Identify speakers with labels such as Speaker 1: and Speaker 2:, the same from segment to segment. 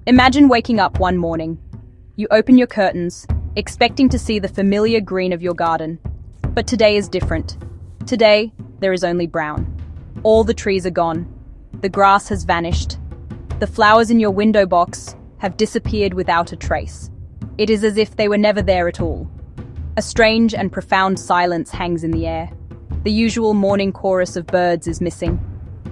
Speaker 1: Imagine waking up one morning. You open your curtains, expecting to see the familiar green of your garden. But today is different. Today, there is only brown. All the trees are gone. The grass has vanished. The flowers in your window box have disappeared without a trace. It is as if they were never there at all. A strange and profound silence hangs in the air. The usual morning chorus of birds is missing.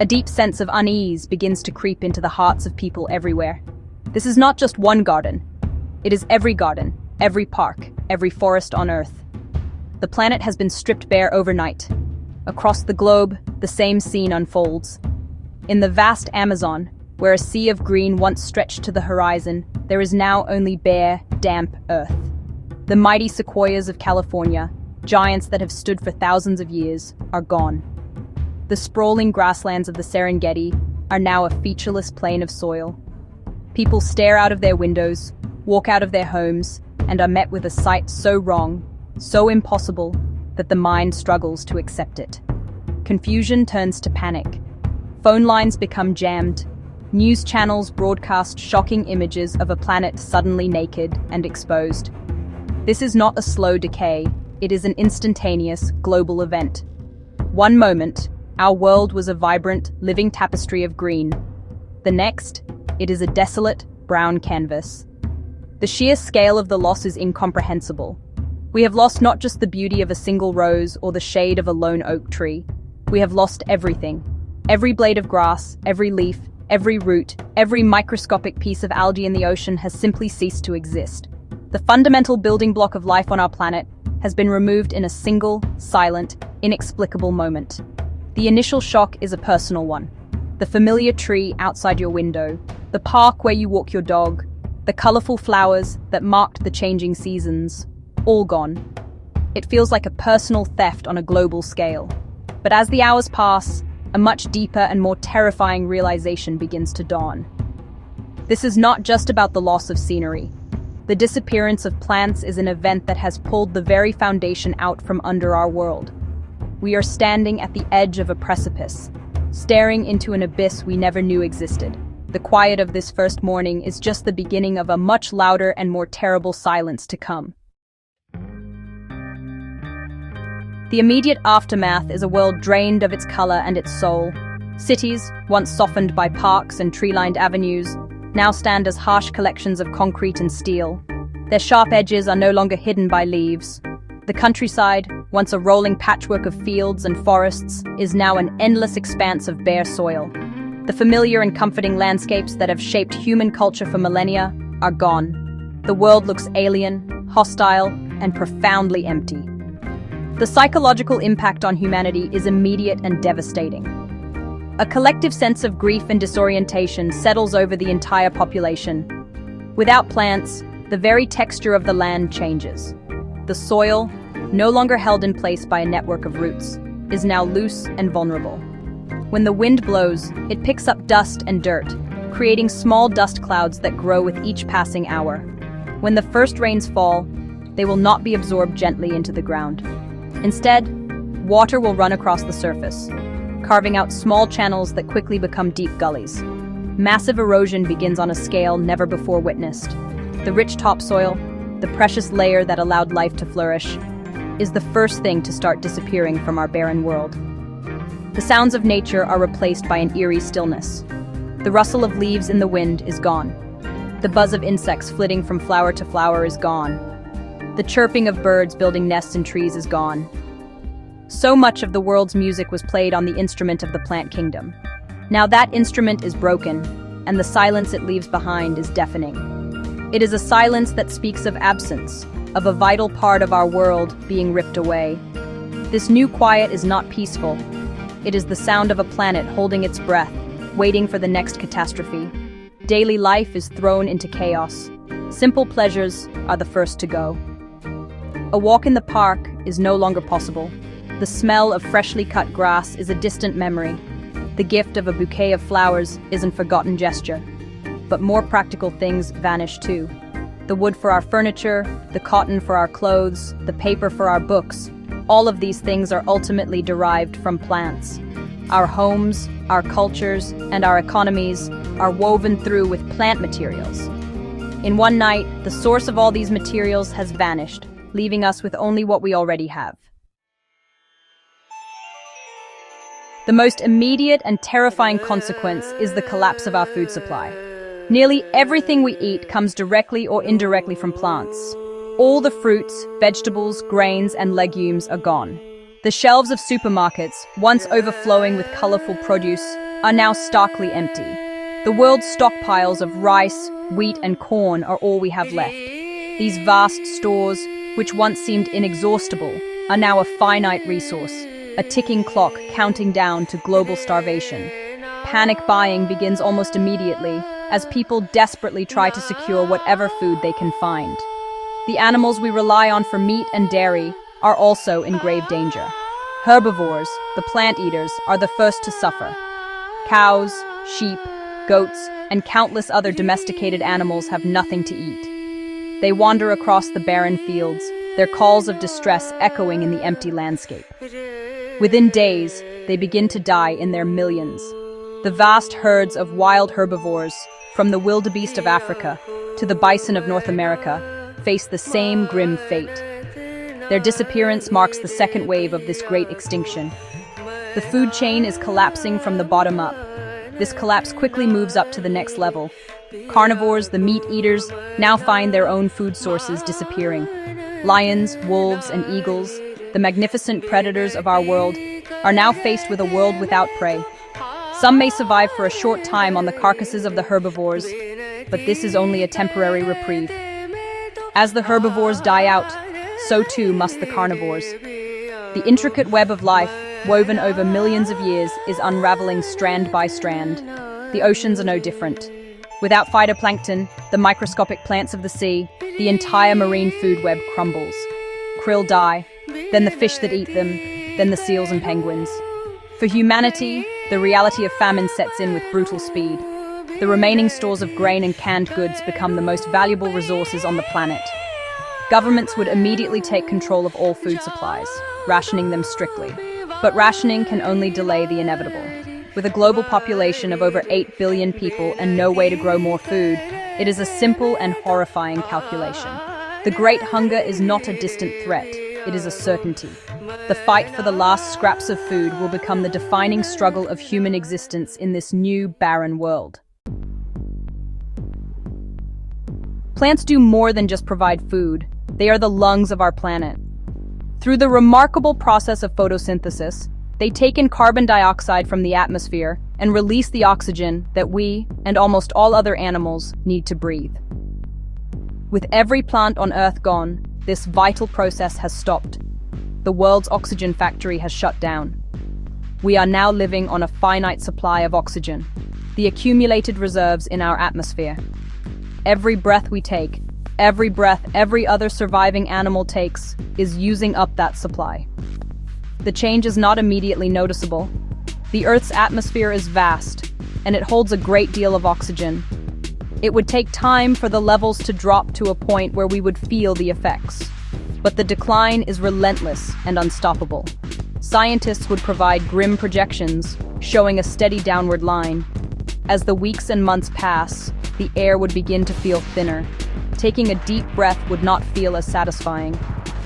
Speaker 1: A deep sense of unease begins to creep into the hearts of people everywhere. This is not just one garden. It is every garden, every park, every forest on Earth. The planet has been stripped bare overnight. Across the globe, the same scene unfolds. In the vast Amazon, where a sea of green once stretched to the horizon, there is now only bare, damp earth. The mighty sequoias of California, giants that have stood for thousands of years, are gone. The sprawling grasslands of the Serengeti are now a featureless plain of soil. People stare out of their windows, walk out of their homes, and are met with a sight so wrong, so impossible, that the mind struggles to accept it. Confusion turns to panic. Phone lines become jammed. News channels broadcast shocking images of a planet suddenly naked and exposed. This is not a slow decay, it is an instantaneous, global event. One moment, our world was a vibrant, living tapestry of green. The next, it is a desolate, brown canvas. The sheer scale of the loss is incomprehensible. We have lost not just the beauty of a single rose or the shade of a lone oak tree. We have lost everything. Every blade of grass, every leaf, every root, every microscopic piece of algae in the ocean has simply ceased to exist. The fundamental building block of life on our planet has been removed in a single, silent, inexplicable moment. The initial shock is a personal one. The familiar tree outside your window, the park where you walk your dog, the colorful flowers that marked the changing seasons, all gone. It feels like a personal theft on a global scale. But as the hours pass, a much deeper and more terrifying realization begins to dawn. This is not just about the loss of scenery. The disappearance of plants is an event that has pulled the very foundation out from under our world. We are standing at the edge of a precipice, staring into an abyss we never knew existed. The quiet of this first morning is just the beginning of a much louder and more terrible silence to come. The immediate aftermath is a world drained of its color and its soul. Cities, once softened by parks and tree-lined avenues, now stand as harsh collections of concrete and steel. Their sharp edges are no longer hidden by leaves. The countryside, once a rolling patchwork of fields and forests, is now an endless expanse of bare soil. The familiar and comforting landscapes that have shaped human culture for millennia are gone. The world looks alien, hostile, and profoundly empty. The psychological impact on humanity is immediate and devastating. A collective sense of grief and disorientation settles over the entire population. Without plants, the very texture of the land changes. The soil, no longer held in place by a network of roots, is now loose and vulnerable. When the wind blows, it picks up dust and dirt, creating small dust clouds that grow with each passing hour. When the first rains fall, they will not be absorbed gently into the ground. Instead, water will run across the surface, carving out small channels that quickly become deep gullies. Massive erosion begins on a scale never before witnessed. The rich topsoil, the precious layer that allowed life to flourish, is the first thing to start disappearing from our barren world. The sounds of nature are replaced by an eerie stillness. The rustle of leaves in the wind is gone. The buzz of insects flitting from flower to flower is gone. The chirping of birds building nests in trees is gone. So much of the world's music was played on the instrument of the plant kingdom. Now that instrument is broken, and the silence it leaves behind is deafening. It is a silence that speaks of absence, of a vital part of our world being ripped away. This new quiet is not peaceful. It is the sound of a planet holding its breath, waiting for the next catastrophe. Daily life is thrown into chaos. Simple pleasures are the first to go. A walk in the park is no longer possible. The smell of freshly cut grass is a distant memory. The gift of a bouquet of flowers is a forgotten gesture. But more practical things vanish too. The wood for our furniture, the cotton for our clothes, the paper for our books, all of these things are ultimately derived from plants. Our homes, our cultures, and our economies are woven through with plant materials. In one night, the source of all these materials has vanished, leaving us with only what we already have. The most immediate and terrifying consequence is the collapse of our food supply. Nearly everything we eat comes directly or indirectly from plants. All the fruits, vegetables, grains, and legumes are gone. The shelves of supermarkets, once overflowing with colorful produce, are now starkly empty. The world's stockpiles of rice, wheat, and corn are all we have left. These vast stores, which once seemed inexhaustible, are now a finite resource, a ticking clock counting down to global starvation. Panic buying begins almost immediately, as people desperately try to secure whatever food they can find. The animals we rely on for meat and dairy are also in grave danger. Herbivores, the plant eaters, are the first to suffer. Cows, sheep, goats, and countless other domesticated animals have nothing to eat. They wander across the barren fields, their calls of distress echoing in the empty landscape. Within days, they begin to die in their millions. The vast herds of wild herbivores, from the wildebeest of Africa to the bison of North America, face the same grim fate. Their disappearance marks the second wave of this great extinction. The food chain is collapsing from the bottom up. This collapse quickly moves up to the next level. Carnivores, the meat eaters, now find their own food sources disappearing. Lions, wolves, and eagles, the magnificent predators of our world, are now faced with a world without prey. Some may survive for a short time on the carcasses of the herbivores, but this is only a temporary reprieve. As the herbivores die out, so too must the carnivores. The intricate web of life, woven over millions of years, is unraveling strand by strand. The oceans are no different. Without phytoplankton, the microscopic plants of the sea, the entire marine food web crumbles. Krill die, then the fish that eat them, then the seals and penguins. For humanity, the reality of famine sets in with brutal speed. The remaining stores of grain and canned goods become the most valuable resources on the planet. Governments would immediately take control of all food supplies, rationing them strictly. But rationing can only delay the inevitable. With a global population of over 8 billion people and no way to grow more food, it is a simple and horrifying calculation. The Great Hunger is not a distant threat, it is a certainty. The fight for the last scraps of food will become the defining struggle of human existence in this new, barren world. Plants do more than just provide food. They are the lungs of our planet. Through the remarkable process of photosynthesis, they take in carbon dioxide from the atmosphere and release the oxygen that we, and almost all other animals, need to breathe. With every plant on Earth gone, this vital process has stopped. The world's oxygen factory has shut down. We are now living on a finite supply of oxygen, the accumulated reserves in our atmosphere. Every breath we take, every breath every other surviving animal takes, is using up that supply. The change is not immediately noticeable. The Earth's atmosphere is vast, and it holds a great deal of oxygen. It would take time for the levels to drop to a point where we would feel the effects. But the decline is relentless and unstoppable. Scientists would provide grim projections, showing a steady downward line. As the weeks and months pass, the air would begin to feel thinner. Taking a deep breath would not feel as satisfying.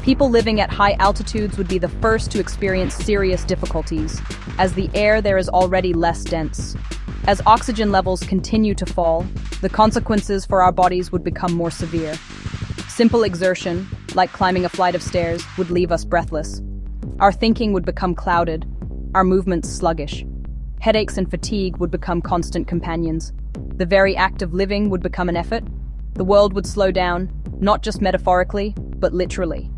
Speaker 1: People living at high altitudes would be the first to experience serious difficulties, as the air there is already less dense. As oxygen levels continue to fall, the consequences for our bodies would become more severe. Simple exertion, like climbing a flight of stairs, would leave us breathless. Our thinking would become clouded, our movements sluggish. Headaches and fatigue would become constant companions. The very act of living would become an effort. The world would slow down, not just metaphorically, but literally,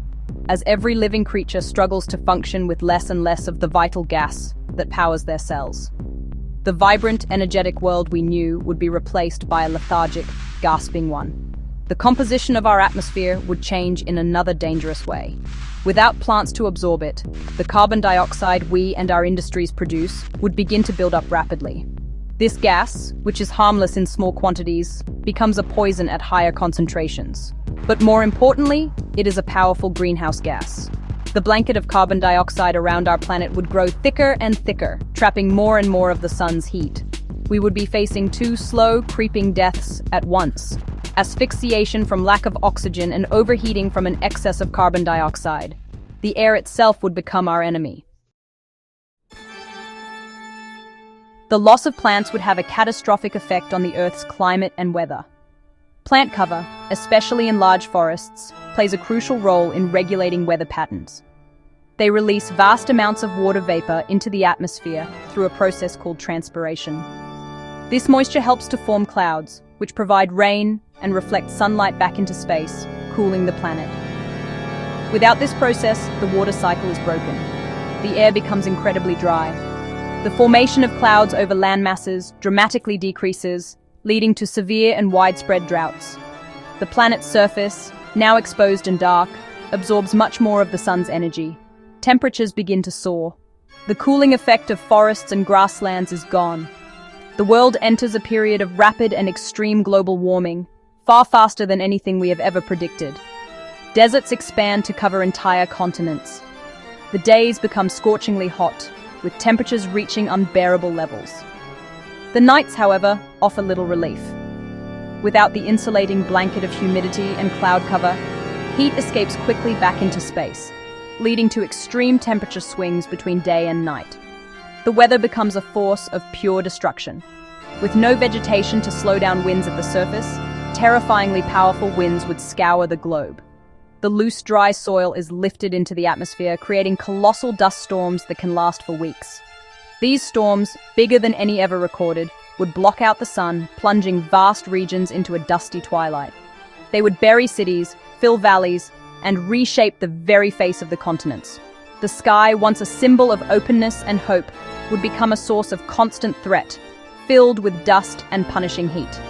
Speaker 1: as every living creature struggles to function with less and less of the vital gas that powers their cells. The vibrant, energetic world we knew would be replaced by a lethargic, gasping one. The composition of our atmosphere would change in another dangerous way. Without plants to absorb it, the carbon dioxide we and our industries produce would begin to build up rapidly. This gas, which is harmless in small quantities, becomes a poison at higher concentrations. But more importantly, it is a powerful greenhouse gas. The blanket of carbon dioxide around our planet would grow thicker and thicker, trapping more and more of the sun's heat. We would be facing two slow, creeping deaths at once: asphyxiation from lack of oxygen and overheating from an excess of carbon dioxide. The air itself would become our enemy. The loss of plants would have a catastrophic effect on the Earth's climate and weather. Plant cover, especially in large forests, plays a crucial role in regulating weather patterns. They release vast amounts of water vapor into the atmosphere through a process called transpiration. This moisture helps to form clouds, which provide rain and reflect sunlight back into space, cooling the planet. Without this process, the water cycle is broken. The air becomes incredibly dry. The formation of clouds over land masses dramatically decreases, leading to severe and widespread droughts. The planet's surface, now exposed and dark, absorbs much more of the sun's energy. Temperatures begin to soar. The cooling effect of forests and grasslands is gone. The world enters a period of rapid and extreme global warming, far faster than anything we have ever predicted. Deserts expand to cover entire continents. The days become scorchingly hot, with temperatures reaching unbearable levels. The nights, however, offer little relief. Without the insulating blanket of humidity and cloud cover, heat escapes quickly back into space, leading to extreme temperature swings between day and night. The weather becomes a force of pure destruction. With no vegetation to slow down winds at the surface, terrifyingly powerful winds would scour the globe. The loose, dry soil is lifted into the atmosphere, creating colossal dust storms that can last for weeks. These storms, bigger than any ever recorded, would block out the sun, plunging vast regions into a dusty twilight. They would bury cities, fill valleys, and reshape the very face of the continents. The sky, once a symbol of openness and hope, would become a source of constant threat, filled with dust and punishing heat.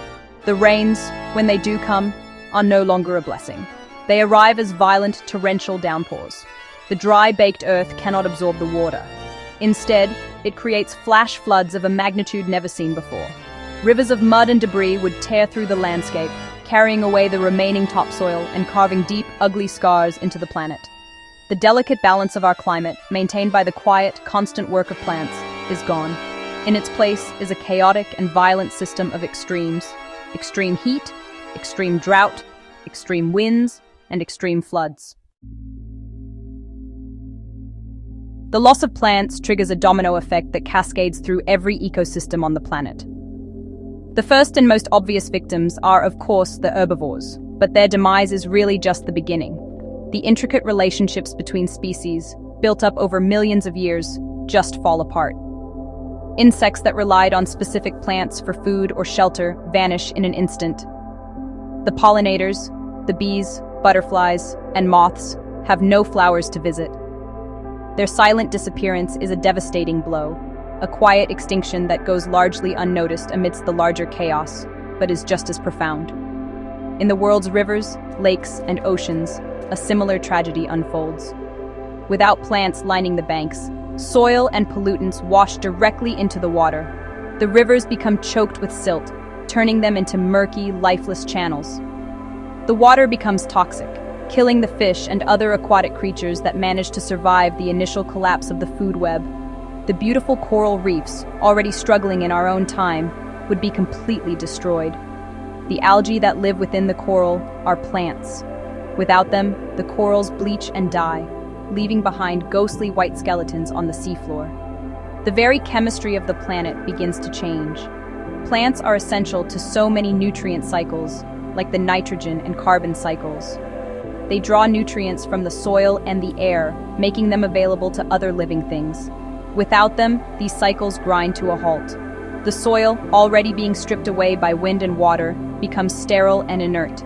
Speaker 1: The rains, when they do come, are no longer a blessing. They arrive as violent, torrential downpours. The dry, baked earth cannot absorb the water. Instead, it creates flash floods of a magnitude never seen before. Rivers of mud and debris would tear through the landscape, carrying away the remaining topsoil and carving deep, ugly scars into the planet. The delicate balance of our climate, maintained by the quiet, constant work of plants, is gone. In its place is a chaotic and violent system of extremes: extreme heat, extreme drought, extreme winds, and extreme floods. The loss of plants triggers a domino effect that cascades through every ecosystem on the planet. The first and most obvious victims are, of course, the herbivores, but their demise is really just the beginning. The intricate relationships between species, built up over millions of years, just fall apart. Insects that relied on specific plants for food or shelter vanish in an instant. The pollinators, the bees, butterflies, and moths, have no flowers to visit. Their silent disappearance is a devastating blow, a quiet extinction that goes largely unnoticed amidst the larger chaos, but is just as profound. In the world's rivers, lakes, and oceans, a similar tragedy unfolds. Without plants lining the banks, soil and pollutants wash directly into the water. The rivers become choked with silt, turning them into murky, lifeless channels. The water becomes toxic, killing the fish and other aquatic creatures that manage to survive the initial collapse of the food web. The beautiful coral reefs, already struggling in our own time, would be completely destroyed. The algae that live within the coral are plants. Without them, the corals bleach and die, leaving behind ghostly white skeletons on the seafloor. The very chemistry of the planet begins to change. Plants are essential to so many nutrient cycles, like the nitrogen and carbon cycles. They draw nutrients from the soil and the air, making them available to other living things. Without them, these cycles grind to a halt. The soil, already being stripped away by wind and water, becomes sterile and inert.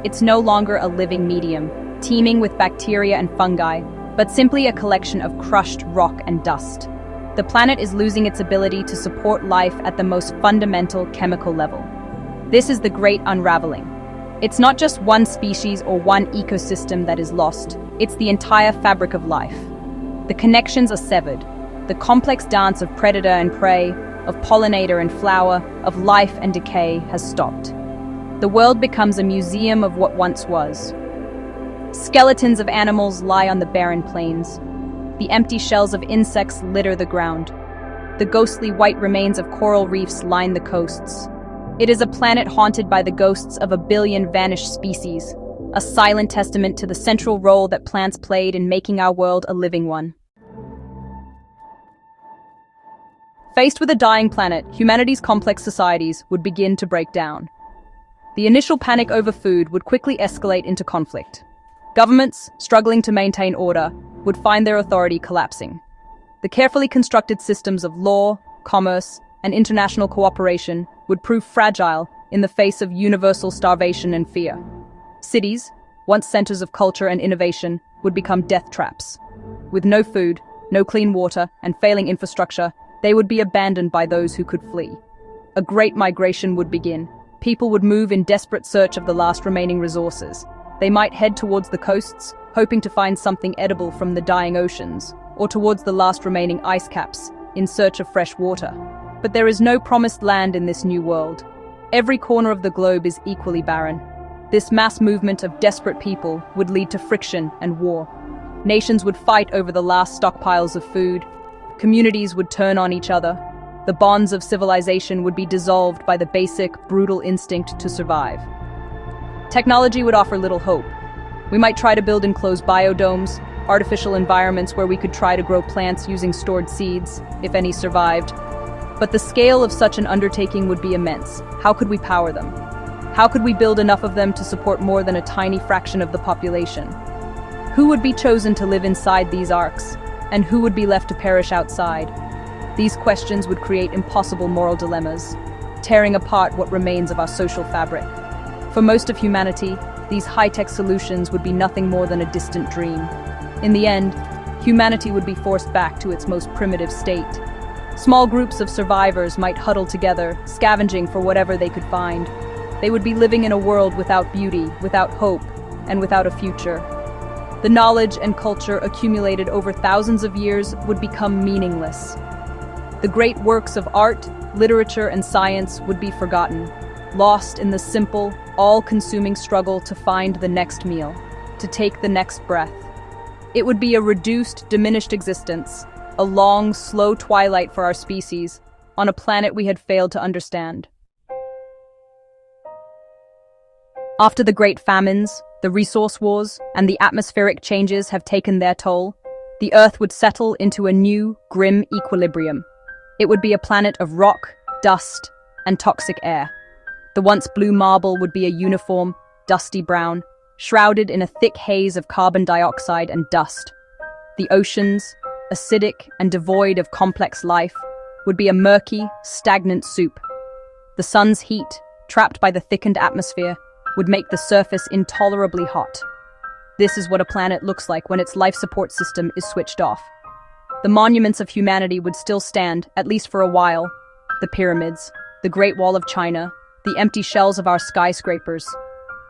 Speaker 1: It's no longer a living medium, teeming with bacteria and fungi, but simply a collection of crushed rock and dust. The planet is losing its ability to support life at the most fundamental chemical level. This is the great unraveling. It's not just one species or one ecosystem that is lost, it's the entire fabric of life. The connections are severed. The complex dance of predator and prey, of pollinator and flower, of life and decay has stopped. The world becomes a museum of what once was. Skeletons of animals lie on the barren plains. The empty shells of insects litter the ground. The ghostly white remains of coral reefs line the coasts. It is a planet haunted by the ghosts of a billion vanished species, a silent testament to the central role that plants played in making our world a living one. Faced with a dying planet, humanity's complex societies would begin to break down. The initial panic over food would quickly escalate into conflict. Governments, struggling to maintain order, would find their authority collapsing. The carefully constructed systems of law, commerce, and international cooperation would prove fragile in the face of universal starvation and fear. Cities, once centers of culture and innovation, would become death traps. With no food, no clean water, and failing infrastructure, they would be abandoned by those who could flee. A great migration would begin. People would move in desperate search of the last remaining resources. They might head towards the coasts, hoping to find something edible from the dying oceans, or towards the last remaining ice caps, in search of fresh water. But there is no promised land in this new world. Every corner of the globe is equally barren. This mass movement of desperate people would lead to friction and war. Nations would fight over the last stockpiles of food. Communities would turn on each other. The bonds of civilization would be dissolved by the basic, brutal instinct to survive. Technology would offer little hope. We might try to build enclosed biodomes, artificial environments where we could try to grow plants using stored seeds, if any survived. But the scale of such an undertaking would be immense. How could we power them? How could we build enough of them to support more than a tiny fraction of the population? Who would be chosen to live inside these arks? And who would be left to perish outside? These questions would create impossible moral dilemmas, tearing apart what remains of our social fabric. For most of humanity, these high-tech solutions would be nothing more than a distant dream. In the end, humanity would be forced back to its most primitive state. Small groups of survivors might huddle together, scavenging for whatever they could find. They would be living in a world without beauty, without hope, and without a future. The knowledge and culture accumulated over thousands of years would become meaningless. The great works of art, literature, and science would be forgotten, lost in the simple, all-consuming struggle to find the next meal, to take the next breath. It would be a reduced, diminished existence, a long, slow twilight for our species, on a planet we had failed to understand. After the great famines, the resource wars, and the atmospheric changes have taken their toll, the Earth would settle into a new, grim equilibrium. It would be a planet of rock, dust, and toxic air. The once blue marble would be a uniform, dusty brown, shrouded in a thick haze of carbon dioxide and dust. The oceans, acidic and devoid of complex life, would be a murky, stagnant soup. The sun's heat, trapped by the thickened atmosphere, would make the surface intolerably hot. This is what a planet looks like when its life support system is switched off. The monuments of humanity would still stand, at least for a while. The pyramids, the Great Wall of China, the empty shells of our skyscrapers.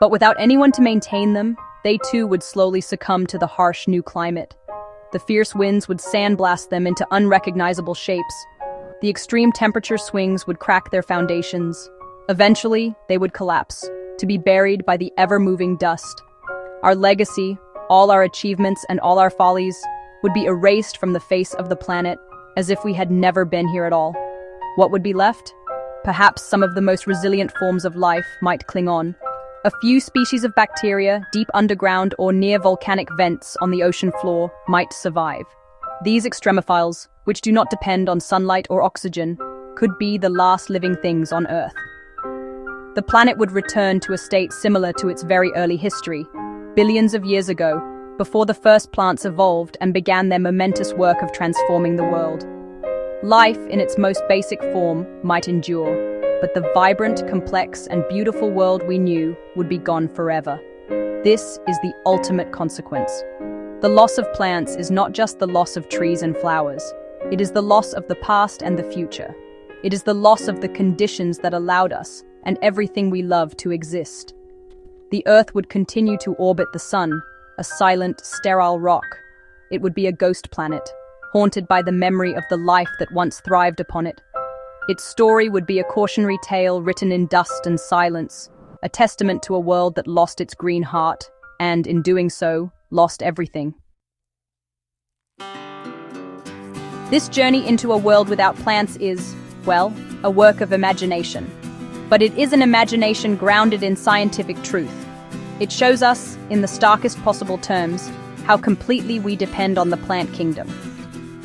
Speaker 1: But without anyone to maintain them, they too would slowly succumb to the harsh new climate. The fierce winds would sandblast them into unrecognizable shapes. The extreme temperature swings would crack their foundations. Eventually, they would collapse, to be buried by the ever-moving dust. Our legacy, all our achievements and all our follies, would be erased from the face of the planet as if we had never been here at all. What would be left? Perhaps some of the most resilient forms of life might cling on. A few species of bacteria, deep underground or near volcanic vents on the ocean floor, might survive. These extremophiles, which do not depend on sunlight or oxygen, could be the last living things on Earth. The planet would return to a state similar to its very early history, billions of years ago, before the first plants evolved and began their momentous work of transforming the world. Life, in its most basic form, might endure, but the vibrant, complex, and beautiful world we knew would be gone forever. This is the ultimate consequence. The loss of plants is not just the loss of trees and flowers. It is the loss of the past and the future. It is the loss of the conditions that allowed us, and everything we love, to exist. The Earth would continue to orbit the sun, a silent, sterile rock. It would be a ghost planet, haunted by the memory of the life that once thrived upon it. Its story would be a cautionary tale written in dust and silence, a testament to a world that lost its green heart, and in doing so, lost everything. This journey into a world without plants is, well, a work of imagination. But it is an imagination grounded in scientific truth. It shows us, in the starkest possible terms, how completely we depend on the plant kingdom.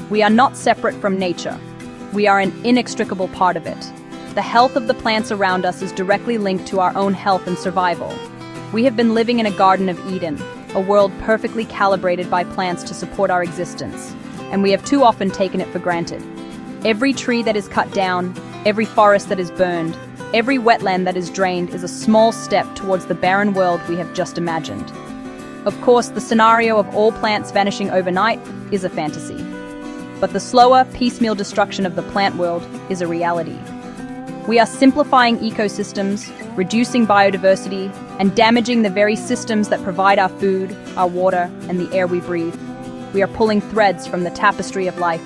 Speaker 1: We are not separate from nature. We are an inextricable part of it. The health of the plants around us is directly linked to our own health and survival. We have been living in a Garden of Eden, a world perfectly calibrated by plants to support our existence, and we have too often taken it for granted. Every tree that is cut down, every forest that is burned, every wetland that is drained is a small step towards the barren world we have just imagined. Of course, the scenario of all plants vanishing overnight is a fantasy. But the slower, piecemeal destruction of the plant world is a reality. We are simplifying ecosystems, reducing biodiversity, and damaging the very systems that provide our food, our water, and the air we breathe. We are pulling threads from the tapestry of life,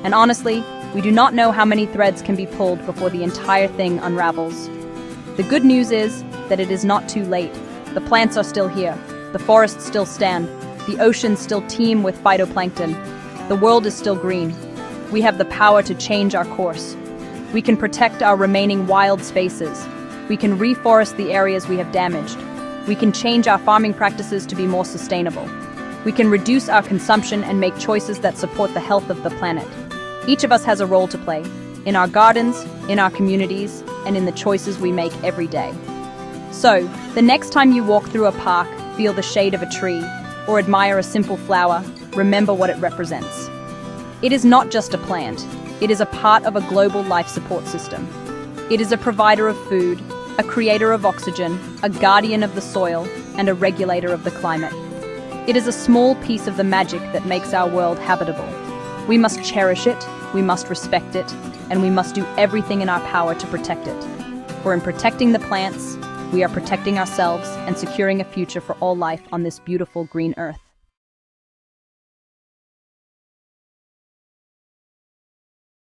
Speaker 1: and honestly, we do not know how many threads can be pulled before the entire thing unravels. The good news is that it is not too late. The plants are still here, the forests still stand, the oceans still teem with phytoplankton, the world is still green. We have the power to change our course. We can protect our remaining wild spaces. We can reforest the areas we have damaged. We can change our farming practices to be more sustainable. We can reduce our consumption and make choices that support the health of the planet. Each of us has a role to play, in our gardens, in our communities, and in the choices we make every day. So, the next time you walk through a park, feel the shade of a tree, or admire a simple flower, remember what it represents. It is not just a plant. It is a part of a global life support system. It is a provider of food, a creator of oxygen, a guardian of the soil, and a regulator of the climate. It is a small piece of the magic that makes our world habitable. We must cherish it, we must respect it, and we must do everything in our power to protect it. For in protecting the plants, we are protecting ourselves and securing a future for all life on this beautiful green earth.